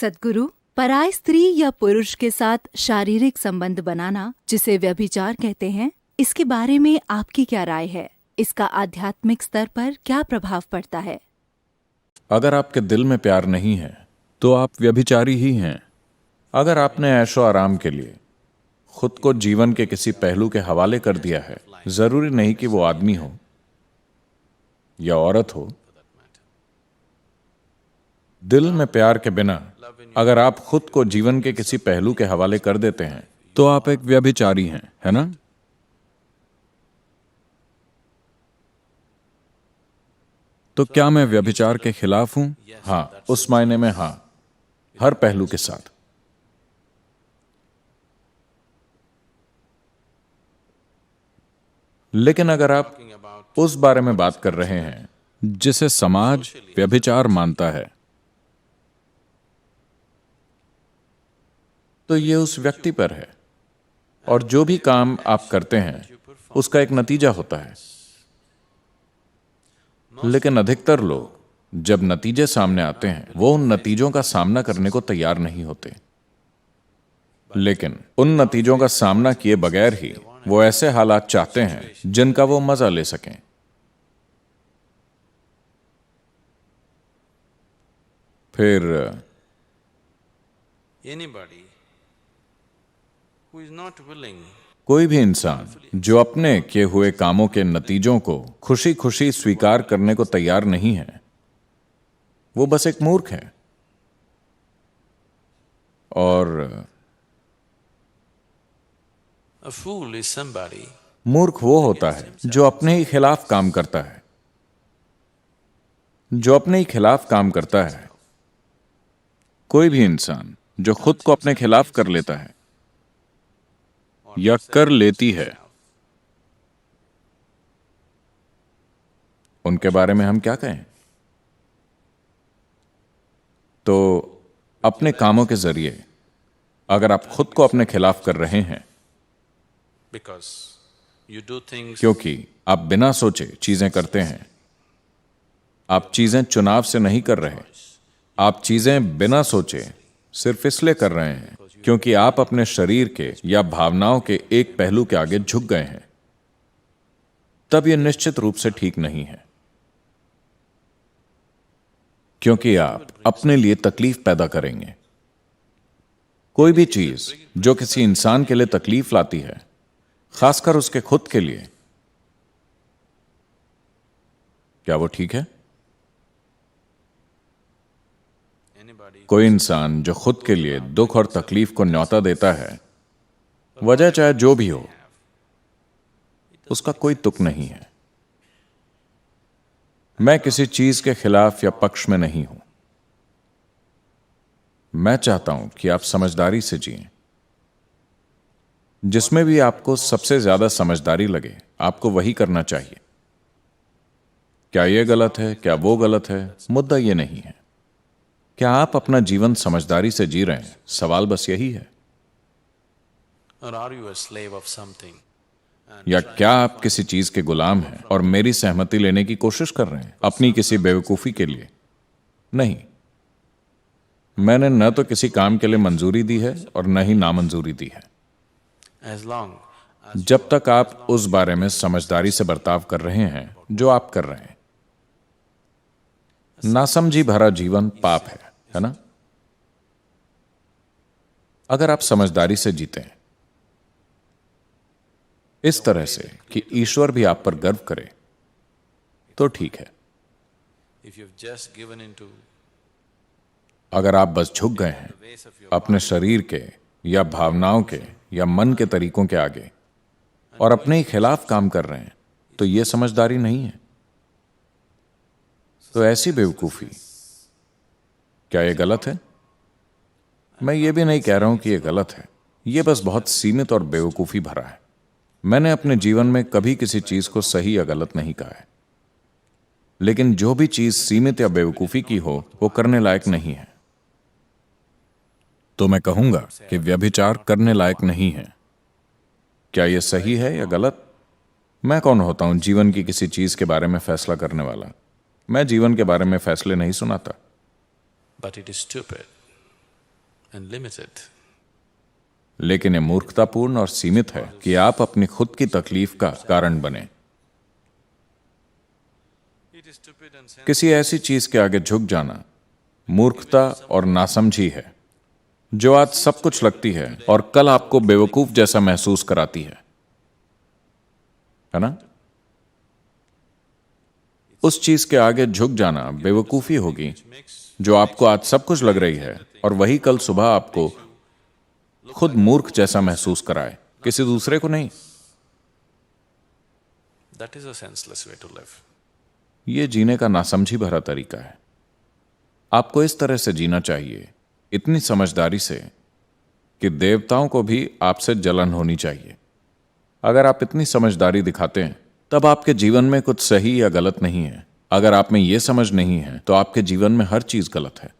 सद्गुरु, पराय स्त्री या पुरुष के साथ शारीरिक संबंध बनाना, जिसे व्यभिचार कहते हैं, इसके बारे में आपकी क्या राय है? इसका आध्यात्मिक स्तर पर क्या प्रभाव पड़ता है? अगर आपके दिल में प्यार नहीं है तो आप व्यभिचारी ही हैं। अगर आपने ऐशो आराम के लिए खुद को जीवन के किसी पहलू के हवाले कर दिया है, जरूरी नहीं कि वो आदमी हो या औरत हो, दिल में प्यार के बिना अगर आप खुद को जीवन के किसी पहलू के हवाले कर देते हैं तो आप एक व्यभिचारी हैं, है ना? तो क्या मैं व्यभिचार के खिलाफ हूं? हां, उस मायने में हां, हर पहलू के साथ। लेकिन अगर आप उस बारे में बात कर रहे हैं जिसे समाज व्यभिचार मानता है, तो ये उस व्यक्ति पर है, और जो भी काम आप करते हैं उसका एक नतीजा होता है। लेकिन अधिकतर लोग जब नतीजे सामने आते हैं वो उन नतीजों का सामना करने को तैयार नहीं होते, लेकिन उन नतीजों का सामना किए बगैर ही वो ऐसे हालात चाहते हैं जिनका वो मजा ले सकें। फिर कोई भी इंसान जो अपने किए हुए कामों के नतीजों को खुशी खुशी स्वीकार करने को तैयार नहीं है, वो बस एक मूर्ख है। और मूर्ख वो होता है जो अपने ही खिलाफ काम करता है, जो अपने ही खिलाफ काम करता है। कोई भी इंसान जो खुद को अपने खिलाफ कर लेता है या कर लेती है, उनके बारे में हम क्या कहें? तो अपने कामों के जरिए अगर आप खुद को अपने खिलाफ कर रहे हैं, क्योंकि आप बिना सोचे चीजें करते हैं, आप चीजें चुनाव से नहीं कर रहे, आप चीजें बिना सोचे सिर्फ इसलिए कर रहे हैं क्योंकि आप अपने शरीर के या भावनाओं के एक पहलू के आगे झुक गए हैं, तब यह निश्चित रूप से ठीक नहीं है, क्योंकि आप अपने लिए तकलीफ पैदा करेंगे। कोई भी चीज जो किसी इंसान के लिए तकलीफ लाती है, खासकर उसके खुद के लिए, क्या वो ठीक है? कोई इंसान जो खुद के लिए दुख और तकलीफ को न्योता देता है, वजह चाहे जो भी हो, उसका कोई तुक नहीं है। मैं किसी चीज के खिलाफ या पक्ष में नहीं हूं। मैं चाहता हूं कि आप समझदारी से जिएं। जिसमें भी आपको सबसे ज्यादा समझदारी लगे, आपको वही करना चाहिए। क्या यह गलत है, क्या वो गलत है, मुद्दा यह नहीं है। क्या आप अपना जीवन समझदारी से जी रहे हैं? सवाल बस यही है। या क्या आप किसी चीज के गुलाम हैं और मेरी सहमति लेने की कोशिश कर रहे हैं अपनी किसी बेवकूफी के लिए? नहीं, मैंने न तो किसी काम के लिए मंजूरी दी है और न ही नामंजूरी दी है। जब तक आप उस बारे में समझदारी से बर्ताव कर रहे हैं जो आप कर रहे हैं। नासमझी भरा जीवन पाप है ना? अगर आप समझदारी से जीते हैं, इस तरह से कि ईश्वर भी आप पर गर्व करे, तो ठीक है। अगर आप बस झुक गए हैं अपने शरीर के या भावनाओं के या मन के तरीकों के आगे और अपने ही खिलाफ काम कर रहे हैं, तो यह समझदारी नहीं है। तो ऐसी बेवकूफी, क्या यह गलत है? मैं ये भी नहीं कह रहा हूं कि यह गलत है, यह बस बहुत सीमित और बेवकूफी भरा है। मैंने अपने जीवन में कभी किसी चीज को सही या गलत नहीं कहा है, लेकिन जो भी चीज सीमित या बेवकूफी की हो, वो करने लायक नहीं है। तो मैं कहूंगा कि व्यभिचार करने लायक नहीं है। क्या यह सही है या गलत? मैं कौन होता हूं जीवन की किसी चीज के बारे में फैसला करने वाला? मैं जीवन के बारे में फैसले नहीं सुनाता। But it is stupid. and limited. लेकिन ये मूर्खतापूर्ण और सीमित है कि आप अपनी खुद की तकलीफ का कारण बने। It is stupid and senseless. किसी ऐसी चीज के आगे झुक जाना मूर्खता और नासमझी है जो आज सब कुछ लगती है और कल आपको बेवकूफ जैसा महसूस कराती है ना? उस चीज के आगे झुक जाना बेवकूफी होगी जो आपको आज सब कुछ लग रही है और वही कल सुबह आपको खुद मूर्ख जैसा महसूस कराए, किसी दूसरे को नहीं। That is a senseless way to live. ये जीने का नासमझी भरा तरीका है। आपको इस तरह से जीना चाहिए, इतनी समझदारी से कि देवताओं को भी आपसे जलन होनी चाहिए। अगर आप इतनी समझदारी दिखाते हैं तब आपके जीवन में कुछ सही या गलत नहीं है। अगर आप में यह समझ नहीं है तो आपके जीवन में हर चीज गलत है।